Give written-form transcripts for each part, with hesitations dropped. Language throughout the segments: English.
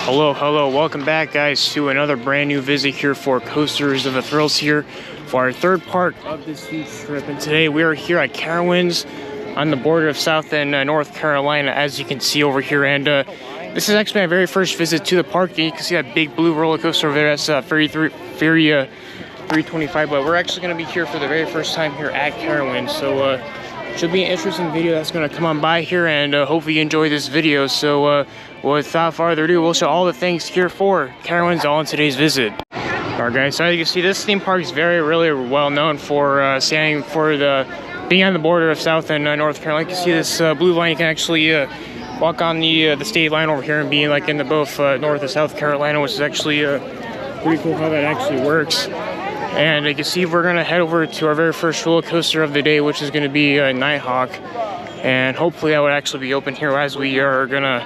Hello, welcome back guys to another brand new visit here for Coasters of the Thrills here for our third part of this huge trip. And today we are here at Carowinds on the border of South and North Carolina, as you can see over here. And this is actually my very first visit to the park. And you can see that big blue roller coaster over there. That's Ferry 325, but we're actually going to be here for the very first time here at Carowinds. So should be an interesting video that's going to come on by here, and hopefully you enjoy this video. So without further ado, we'll show all the things here for Carowinds all in today's visit. Alright guys, so as you can see, this theme park is really well known for standing for being on the border of South and North Carolina. You can see this blue line. You can actually walk on the state line over here and be like in the both North and South Carolina, which is actually pretty cool how that actually works. And you can see we're going to head over to our very first roller coaster of the day, which is going to be Nighthawk. And hopefully that would actually be open here as we are going to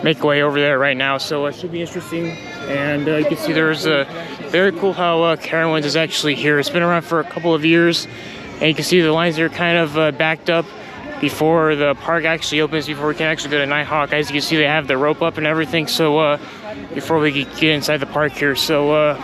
make our way over there right now. So it should be interesting. And you can see there's very cool how Carowinds is actually here. It's been around for a couple of years. And you can see the lines are kind of backed up before the park actually opens, before we can actually go to Nighthawk. As you can see, they have the rope up and everything. So before we get inside the park here. So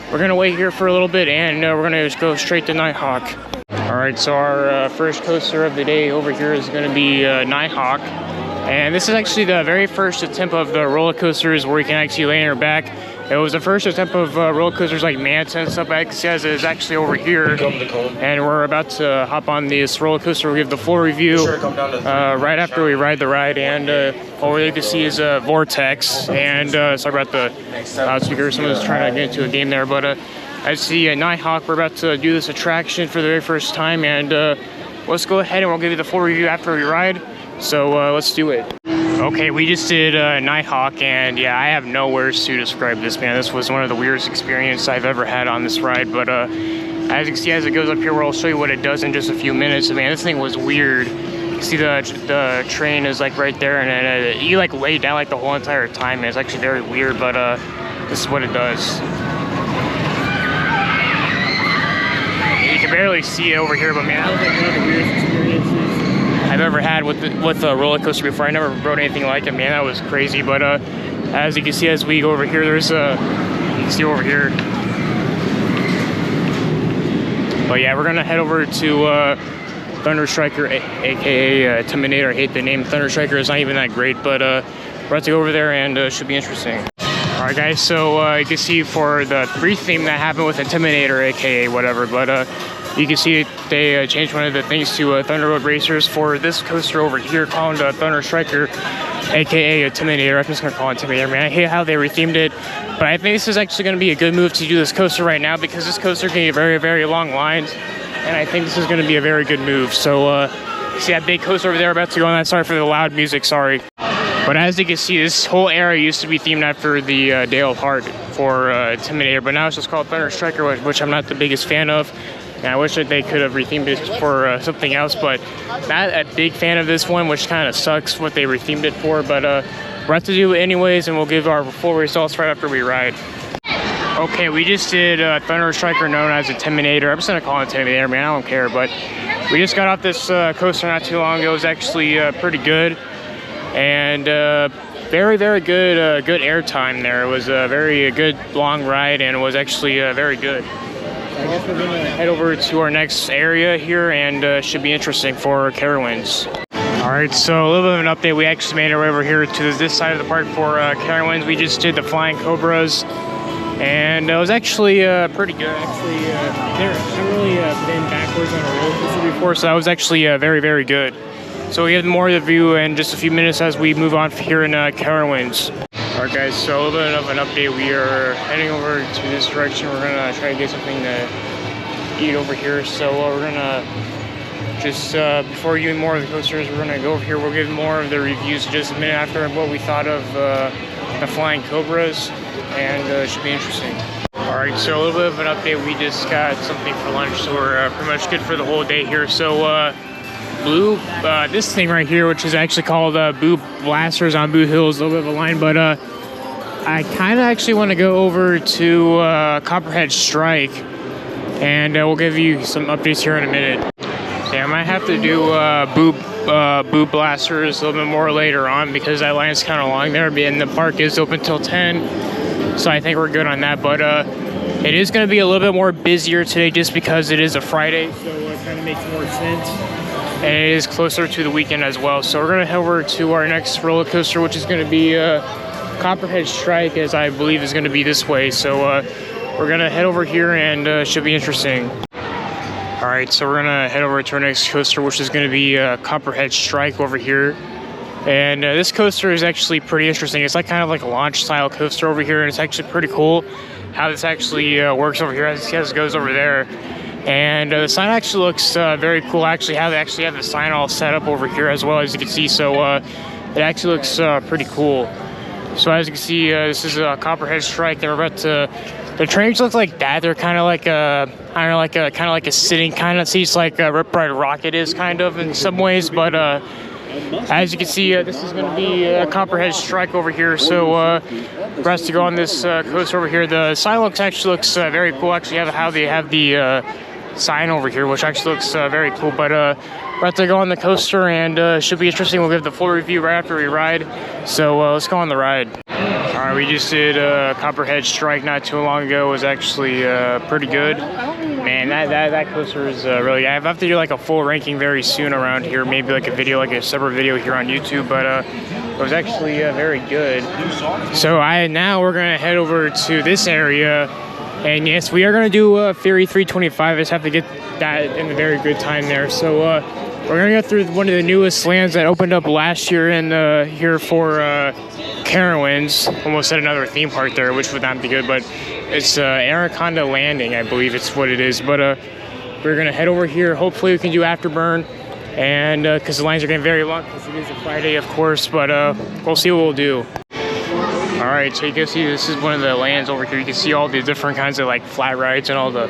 we're going to wait here for a little bit, and we're going to just go straight to Nighthawk. Alright, so our first coaster of the day over here is going to be Nighthawk. And this is actually the very first attempt of the roller coasters where you can actually lay on your back. It was the first attempt of roller coasters like Manta and stuff like that. It is actually over here. And we're about to hop on this roller coaster. We'll give the full review right after we ride the ride. And over there you can see is Vortex. And sorry about the loudspeaker. Someone's trying to get into a game there. But as you see Nighthawk, we're about to do this attraction for the very first time. And let's go ahead and we'll give you the full review after we ride. So let's do it. Okay, we just did Nighthawk, and yeah, I have no words to describe this, man. This was one of the weirdest experiences I've ever had on this ride. But as you can see, as it goes up here, where I'll show you what it does in just a few minutes. Man, this thing was weird. You see the train is like right there, and you like lay down like the whole entire time. And it's actually very weird, but this is what it does. You can barely see it over here, but man, that was like one of the weirdest experiences I've ever had with a roller coaster before. I never rode anything like it, man. That was crazy. But as you can see, as we go over here, there's you can see over here. But yeah, we're gonna head over to Thunder Striker, aka Terminator. I hate the name. Thunder Striker is not even that great, but we're about to go over there, and should be interesting. All right, guys. So you can see for the free theme that happened with Intimidator, aka whatever, but you can see they changed one of the things to Thunder Road Racers for this coaster over here called Thunder Striker, aka Intimidator. I'm just gonna call it Intimidator, man. I hate how they rethemed it, but I think this is actually gonna be a good move to do this coaster right now, because this coaster can get very long lines, and I think this is gonna be a very good move. So see that big coaster over there about to go on that. Sorry for the loud music, sorry. But as you can see, this whole area used to be themed after the Dale Hart for Intimidator, but now it's just called Thunder Striker, which I'm not the biggest fan of. And I wish that they could have rethemed it for something else, but not a big fan of this one, which kind of sucks what they rethemed it for. But we're about to do it anyways, and we'll give our full results right after we ride. Okay, we just did Thunder Striker, known as Intimidator. I'm just gonna call it Intimidator, man. I don't care. But we just got off this coaster not too long ago. It was actually pretty good, and very good air time there. It was a very good long ride, and it was actually very good. I guess we're going to head over to our next area here, and should be interesting for Carowinds. Alright, so a little bit of an update. We actually made our way over here to this side of the park for Carowinds. We just did the Flying Cobras, and it was actually pretty good. Actually, I've never really been backwards on a roller coaster before, so that was actually very good. So we have more of the view in just a few minutes as we move on here in Carowinds. Alright guys, so a little bit of an update. We are heading over to this direction. We're gonna try to get something to eat over here. So we're gonna just, before doing more of the coasters, we're gonna go over here. We'll give more of the reviews in just a minute after what we thought of the Flying Cobras, and it should be interesting. Alright, so a little bit of an update. We just got something for lunch, so we're pretty much good for the whole day here. So Blue, this thing right here, which is actually called Boo Blasters on Boo Hill, is a little bit of a line, but I kind of actually want to go over to Copperhead Strike, and we'll give you some updates here in a minute. Yeah, I might have to do boot blasters a little bit more later on because that line's kind of long there, and the park is open till 10, so I think we're good on that. But it is going to be a little bit more busier today just because it is a Friday, so it kind of makes more sense. And it is closer to the weekend as well. So we're going to head over to our next roller coaster, which is going to be Copperhead Strike, as I believe is going to be this way. So we're going to head over here and should be interesting. All right, so we're gonna head over to our next coaster, which is gonna be Copperhead Strike over here. And this coaster is actually pretty interesting. It's like kind of like a launch style coaster over here, and it's actually pretty cool how this actually works over here as it goes over there. And the sign actually looks very cool. Actually, how they actually have the sign all set up over here as well, as you can see. So it actually looks pretty cool. So as you can see, this is a Copperhead Strike. They're about to. The trains look like that. They're kind of like a, I don't know, like a kind of like a sitting kind of seats, like Rip Ride Rocket is kind of in some ways. But as you can see, this is going to be a Copperhead Strike over here. So for us to go on this coaster over here, the sign actually looks very cool. Actually, how they have the sign over here, which actually looks very cool. But we're about to go on the coaster, and should be interesting. We'll give the full review right after we ride. So let's go on the ride. All right, we just did Copperhead Strike not too long ago. It was actually pretty good. Man, that coaster is really. I have to do like a full ranking very soon around here. Maybe like a video, like a separate video here on YouTube. But it was actually very good. So now we're gonna head over to this area, and yes, we are gonna do Fury 325. I just have to get that in a very good time there. So we're gonna go through one of the newest lands that opened up last year in here for Carowinds. Almost said another theme park there, which would not be good, but it's Anaconda Landing, I believe it's what it is. But we're gonna head over here. Hopefully we can do Afterburn, and because the lines are getting very long because it is a Friday, of course. But we'll see what we'll do. All right, so you can see this is one of the lands over here. You can see all the different kinds of like flat rides and all the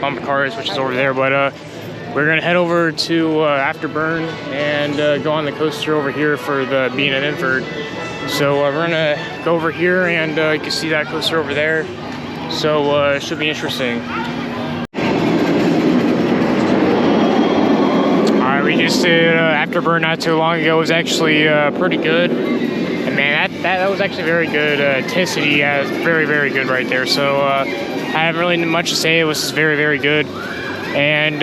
bump cars, which is over there. But we're gonna head over to Afterburn and go on the coaster over here for the being an invert. So we're gonna go over here, and you can see that coaster over there. So it should be interesting. All right, we just did Afterburn not too long ago. It was actually pretty good. And man, that was actually very good. Intensity is very, very good right there. So I haven't really much to say. It was very, very good. And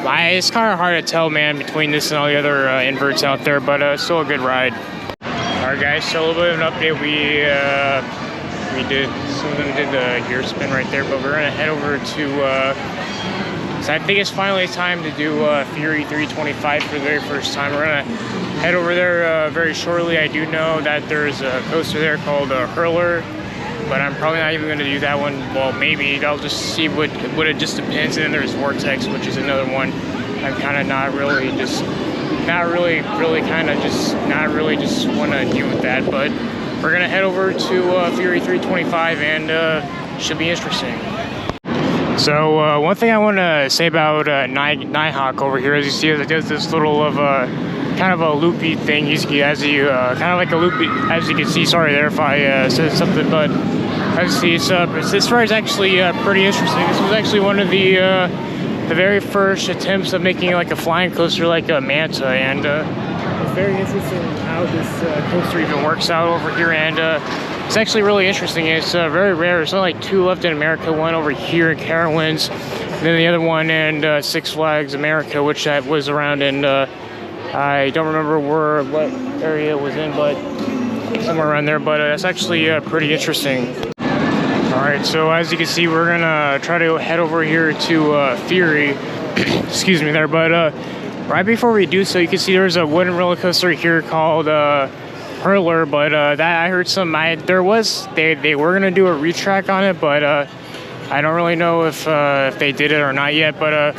it's kind of hard to tell, man, between this and all the other inverts out there, but still a good ride. Alright guys, so a little bit of an update. We did, some of them did the gear spin right there, but we're gonna head over to, so I think it's finally time to do Fury 325 for the very first time. We're gonna head over there very shortly. I do know that there's a coaster there called Hurler, but I'm probably not even gonna do that one. Well, maybe, I'll just see what it just depends. And then there's Vortex, which is another one. I'm kind of not really just want to deal with that, but we're gonna head over to Fury 325, and should be interesting. So one thing I want to say about Nighthawk over here, as you see, it does this little of kind of a loopy thing. Kind of like a loopy, as you can see. Sorry there if I said something, but as you see, this ride is actually pretty interesting. This was actually one of the very first attempts of making like a flying coaster like a Manta, and it's very interesting how this coaster even works out over here, and it's actually really interesting. It's very rare. There's only like 2 left in America, one over here in Carowinds, and then the other one in Six Flags America, which was around in, I don't remember what area it was in, but somewhere around there, but it's actually pretty interesting. Alright, so as you can see, we're gonna try to head over here to Fury, excuse me there, but right before we do so, you can see there's a wooden roller coaster here called Hurler, but that I heard they were gonna do a retrack on it, but I don't really know if they did it or not yet, but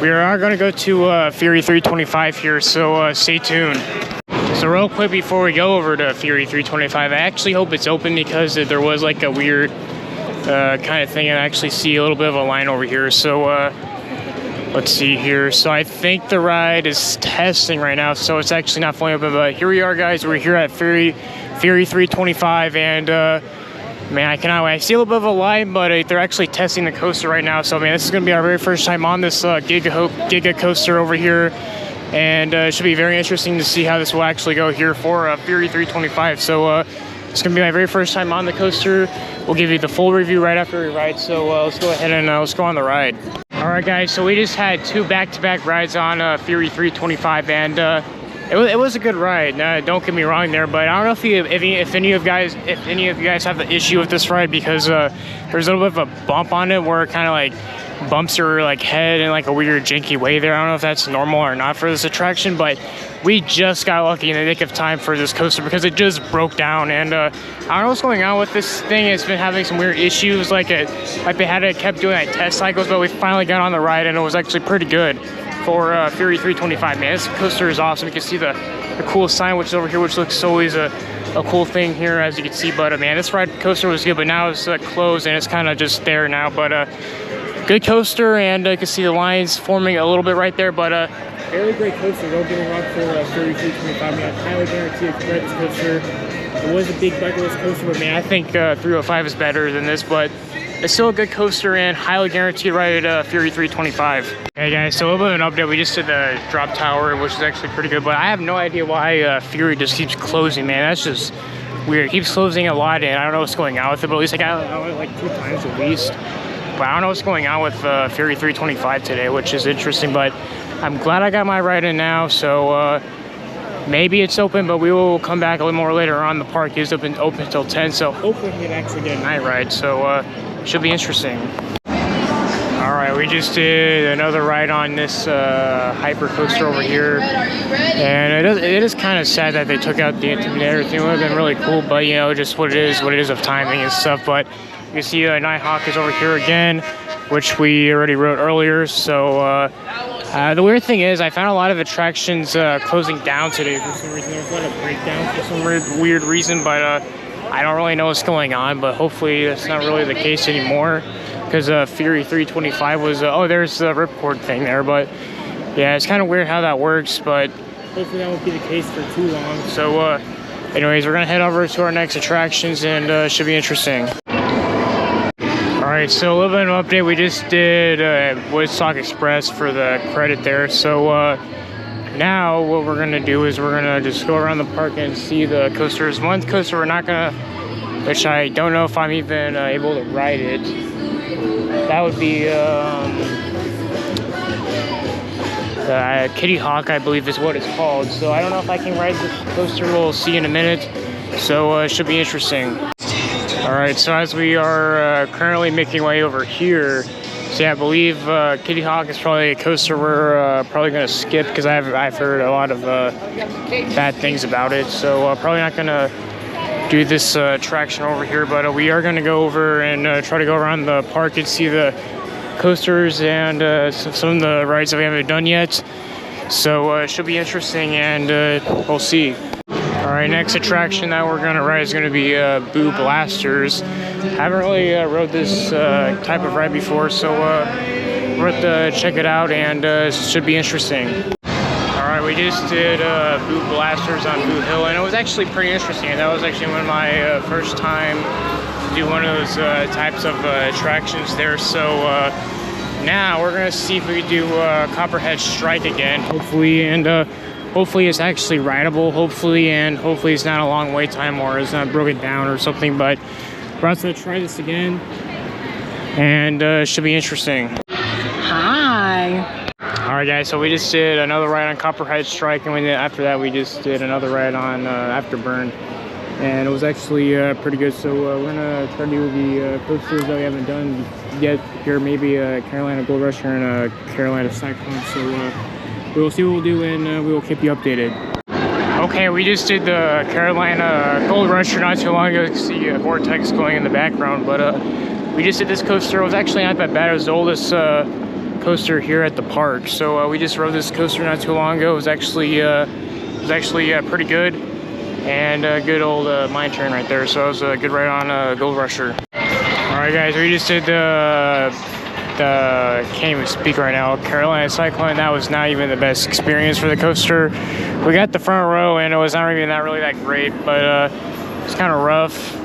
we are gonna go to Fury 325 here, so stay tuned. So real quick before we go over to Fury 325, I actually hope it's open because there was like a weird kind of thing, and I actually see a little bit of a line over here. So let's see here. So I think the ride is testing right now, so it's actually not fully open, but here we are, guys. We're here at Fury 325, and Man, I cannot wait. I see a little bit of a line, but they're actually testing the coaster right now. So, man, this is going to be our very first time on this Giga coaster over here. And it should be very interesting to see how this will actually go here for Fury 325. So, it's going to be my very first time on the coaster. We'll give you the full review right after we ride. So, let's go ahead and let's go on the ride. All right, guys. So, we just had 2 back-to-back rides on Fury 325. And it was a good ride. Don't get me wrong there, but I don't know if any of you guys have the issue with this ride, because there's a little bit of a bump on it where it kind of like bumps your like head in like a weird janky way there. I don't know if that's normal or not for this attraction, but we just got lucky in the nick of time for this coaster because it just broke down. And I don't know what's going on with this thing. It's been having some weird issues, like they kept doing that test cycles, but we finally got on the ride and it was actually pretty good for Fury 325. Man, this coaster is awesome. You can see the cool sign which is over here, which looks always a cool thing here, as you can see. But man, this ride coaster was good, but now it's closed and it's kind of just there now. But good coaster, and you can see the lines forming a little bit right there. But very great coaster. Don't get me wrong for Fury 325. I mean, I highly guarantee it's great. This coaster, it was a big bucket list coaster, but man, I think 305 is better than this. But it's still a good coaster and highly guaranteed ride at Fury 325. Hey guys, so a little bit of an update. We just did the drop tower, which is actually pretty good, but I have no idea why Fury just keeps closing, man. That's just weird. It keeps closing a lot, and I don't know what's going on with it, but at least I got it like 2 times at least. But I don't know what's going on with Fury 325 today, which is interesting, but I'm glad I got my ride in now. So maybe it's open, but we will come back a little more later on. The park is open until 10, so hopefully we can actually get a night ride. So should be interesting. All right, we just did another ride on this hyper coaster over here, and it is kind of sad that they took out the Intimidator thing. It would have been really cool, but you know, just what it is of timing and stuff. But you can see Nighthawk is over here again, which we already rode earlier. So the weird thing is, I found a lot of attractions closing down today for some reason. There's a lot of breakdowns for some weird reason, but I don't really know what's going on. But hopefully that's not really the case anymore, because Fury 325 was oh, there's the ripcord thing there. But yeah, it's kind of weird how that works, but hopefully that won't be the case for too long. So anyways, we're gonna head over to our next attractions, and should be interesting. Alright, so a little bit of an update. We just did Woodstock Express for the credit there. So now what we're going to do is we're going to just go around the park and see the coasters. One coaster we're not going to, which I don't know if I'm even able to ride it. That would be Kitty Hawk, I believe is what it's called. So I don't know if I can ride this coaster. We'll see in a minute. So it should be interesting. Alright, so as we are currently making way over here, so yeah, I believe Kitty Hawk is probably a coaster we're probably going to skip, because I've heard a lot of bad things about it. So probably not going to do this attraction over here, but we are going to go over and try to go around the park and see the coasters and some of the rides that we haven't done yet. So it should be interesting, and we'll see. Alright, next attraction that we're going to ride is going to be Boo Blasters. I haven't really rode this type of ride before, so we're going to check it out, and it should be interesting. Alright, we just did Boo Blasters on Boo Hill, and it was actually pretty interesting. That was actually one of my first time to do one of those types of attractions there. So now we're going to see if we can do Copperhead Strike again, hopefully, and hopefully it's actually rideable, hopefully, and hopefully it's not a long wait time or it's not broken down or something. But we're about to try this again, and it should be interesting. Hi. Alright guys, so we just did another ride on Copperhead Strike, and after that we just did another ride on Afterburn, and it was actually pretty good. So we're gonna try to do the coasters that we haven't done yet here, maybe Carolina Gold Rush and Carolina Cyclone. So we will see what we'll do, and we will keep you updated. Okay, we just did the Carolina Gold Rush not too long ago. You can see Vortex going in the background, but we just did this coaster. It was actually not that bad. It was the oldest coaster here at the park. So we just rode this coaster not too long ago. It was actually pretty good, and a good old mine turn right there. So it was a good ride on Gold Rusher. All right, guys, we just did can't even speak right now, Carolina Cyclone. That was not even the best experience for the coaster. We got the front row, and it was not even really that great, but it's kind of rough.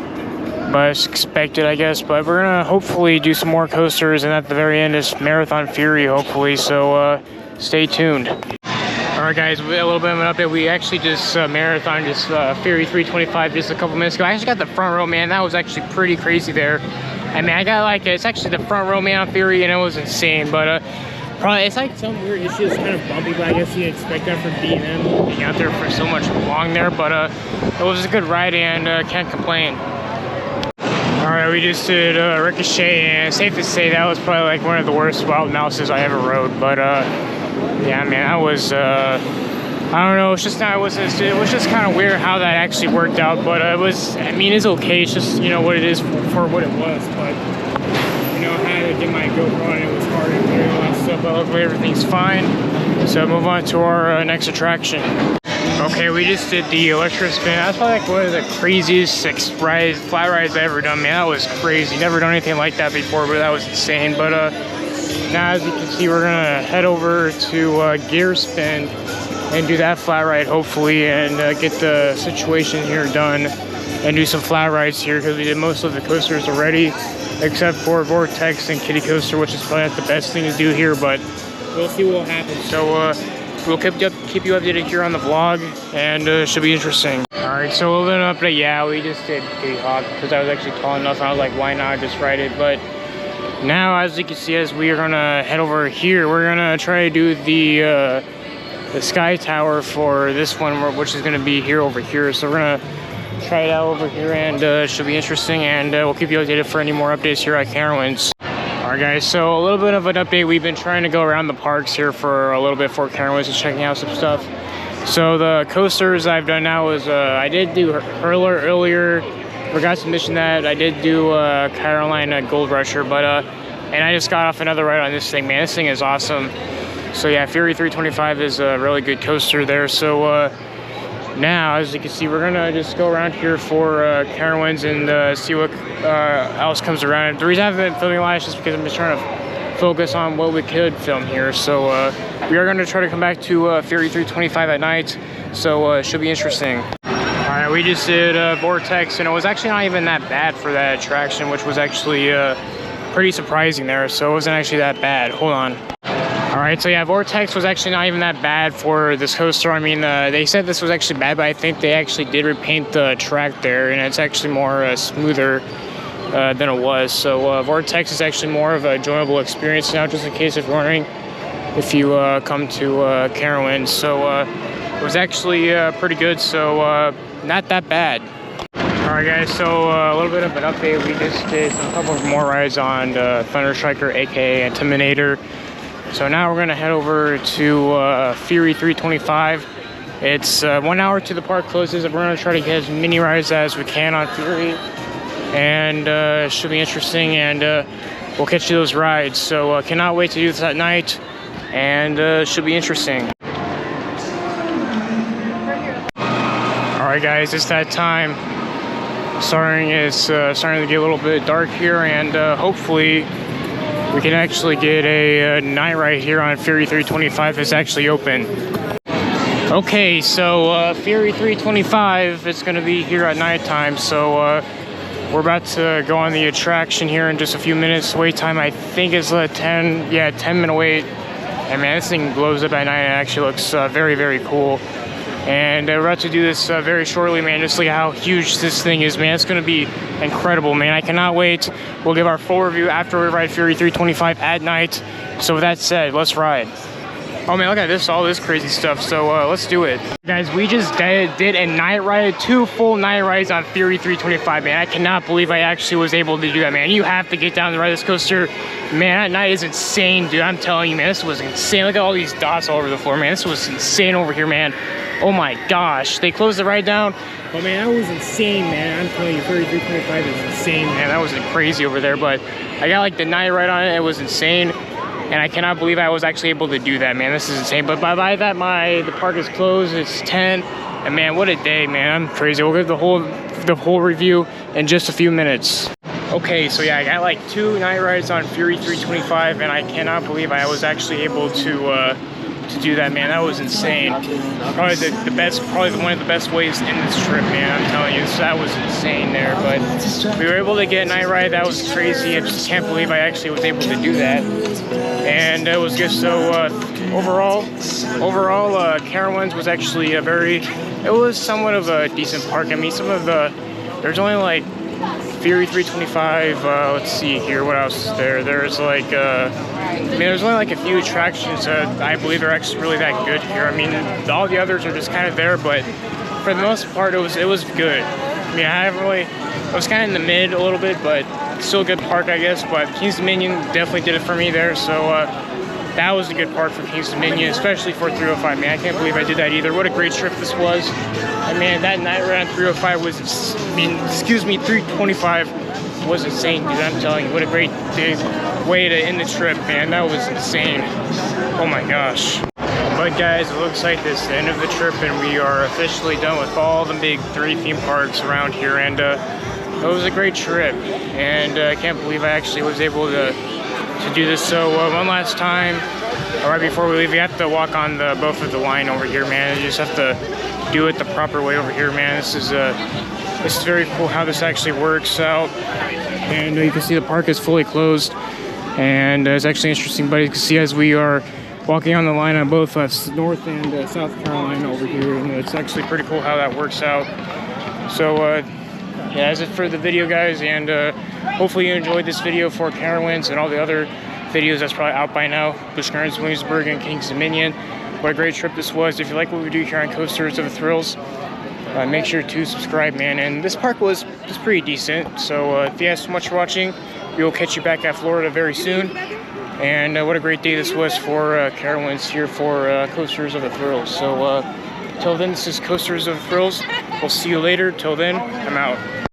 but it's expected, I guess. But we're gonna hopefully do some more coasters, and at the very end is Marathon Fury, hopefully. So stay tuned. All right, guys, a little bit of an update. We actually just marathoned this Fury 325 just a couple minutes ago. I actually got the front row, man. That was actually pretty crazy there. I mean, I got like, it's actually the front row, man, on Fury, and it was insane. But probably it's like some weird, it's just kind of bumpy, but I guess you expect that from B&M being out there for so much long there. But it was a good ride, and can't complain. All right, we just did Ricochet, and safe to say that was probably like one of the worst Wild Mouses I ever rode. But yeah, man, that was I don't know. It's just not. It was just kind of weird how that actually worked out. But it was. I mean, it's okay. It's just, you know, what it is for what it was. But you know, I had to get my GoPro on. It was hard to clear all that stuff. But hopefully everything's fine. So move on to our next attraction. Okay, we just did the electro spin. That's probably like one of the craziest flat rides I've ever done, man. That was crazy. Never done anything like that before, but that was insane. But now, as you can see, we're gonna head over to Gear Spin and do that flat ride, hopefully, and get the situation here done and do some flat rides here, because we did most of the coasters already, except for Vortex and Kiddie Coaster, which is probably not the best thing to do here, but we'll see what will happen. So we'll keep you updated here on the vlog, and it should be interesting. All right, so a little bit of an update. Yeah, we just did Nighthawk because I was actually tall enough, and I was like, why not just ride it? But now, as you can see, as we are gonna head over here, we're gonna try to do the Sky Tower for this one, which is gonna be here over here. So we're gonna try it out over here, and it should be interesting, and we'll keep you updated for any more updates here at Carowinds. Alright, guys, so a little bit of an update. We've been trying to go around the parks here for a little bit for Carowinds and checking out some stuff. So the coasters I've done now is I did do Hurler earlier. Forgot to mention that I did do Carolina Gold Rusher, but and I just got off another ride on this thing, man. This thing is awesome. So yeah, Fury 325 is a really good coaster there. So now, as you can see, we're gonna just go around here for Carowinds and see what else comes around. The reason I haven't been filming live is just because I'm just trying to focus on what we could film here. So we are gonna try to come back to Fury 325 at night. So it should be interesting. All right, we just did Vortex, and it was actually not even that bad for that attraction, which was actually pretty surprising there. So it wasn't actually that bad. Hold on. All right, so yeah, Vortex was actually not even that bad for this coaster. I mean, they said this was actually bad, but I think they actually did repaint the track there, and it's actually more smoother than it was. So Vortex is actually more of a enjoyable experience now, just in case if you're wondering, if you come to Carowinds. So it was actually pretty good, so not that bad. All right, guys, so a little bit of an update. We just did a couple more rides on Thunder Striker, aka Intimidator. So now we're gonna head over to Fury 325. It's 1 hour to the park closes, and we're gonna try to get as many rides as we can on Fury, and it should be interesting, and we'll catch you those rides. So cannot wait to do this at night, and it should be interesting. All right, guys, it's that time. Starting to get a little bit dark here, and hopefully we can actually get a night ride here on Fury 325. It's actually open. Okay, so Fury 325 is going to be here at nighttime. So we're about to go on the attraction here in just a few minutes. Wait time, I think, is 10-minute wait. And man, this thing glows up at night. It actually looks very, very cool. And we're about to do this very shortly, man. Just look at how huge this thing is, man. It's going to be incredible, man. I cannot wait. We'll give our full review after we ride Fury 325 at night. So with that said, let's ride. Oh, man, look at this, all this crazy stuff. So let's do it. Guys, we just did a night ride, 2 full night rides on Fury 325, man. I cannot believe I actually was able to do that, man. You have to get down and ride this coaster. Man, that night is insane, dude. I'm telling you, man, this was insane. Look at all these dots all over the floor, man. This was insane over here, man. Oh my gosh, they closed the ride down. But man, that was insane, man. I'm telling you, Fury 325 is insane, man. That was crazy over there. But I got like the night ride on it. It was insane. And I cannot believe I was actually able to do that, man. This is insane. But by that, the park is closed. It's 10. And man, what a day, man. I'm crazy. We'll give the whole review in just a few minutes. Okay, so yeah, I got like 2 night rides on Fury 325, and I cannot believe I was actually able to to do that, man. That was insane. Probably the best, probably one of the best ways in this trip, man. I'm telling you, that was insane there. But we were able to get a night ride. That was crazy. I just can't believe I actually was able to do that. And it was just so overall, Carowinds was actually it was somewhat of a decent park. I mean, there's only like Fury 325, let's see here, what else is there? There's like, I mean, there's only like a few attractions I believe are actually really that good here. I mean, all the others are just kind of there, but for the most part, it was good. I mean, I was kind of in the mid a little bit, but still a good park, I guess. But King's Dominion definitely did it for me there, so that was a good park for King's Dominion, especially for 305. Man, I can't believe I did that either. What a great trip this was. I mean, that night ride on 305 was, 325 was insane, dude. I'm telling you, what a great way to end the trip, man. That was insane. Oh my gosh. But guys, it looks like this is the end of the trip, and we are officially done with all the big 3 theme parks around here, and it was a great trip, and I can't believe I actually was able to do this. So one last time, right before we leave, we have to walk on both of the line over here, man. You just have to do it the proper way over here, man. This is very cool how this actually works out. And you can see the park is fully closed, and it's actually interesting, but you can see as we are walking on the line on both North and South Carolina over here, and it's actually pretty cool how that works out. So yeah, that's it for the video, guys, and hopefully you enjoyed this video for Carowinds and all the other videos that's probably out by now. Busch Gardens, Williamsburg, and King's Dominion. What a great trip this was. If you like what we do here on Coasters of the Thrills, make sure to subscribe, man. And this park was pretty decent. So if you guys so much for watching, we will catch you back at Florida very soon. And what a great day this was for Carowinds here for Coasters of the Thrills. So till then, this is Coasters of the Thrills. We'll see you later. Till then, I'm out.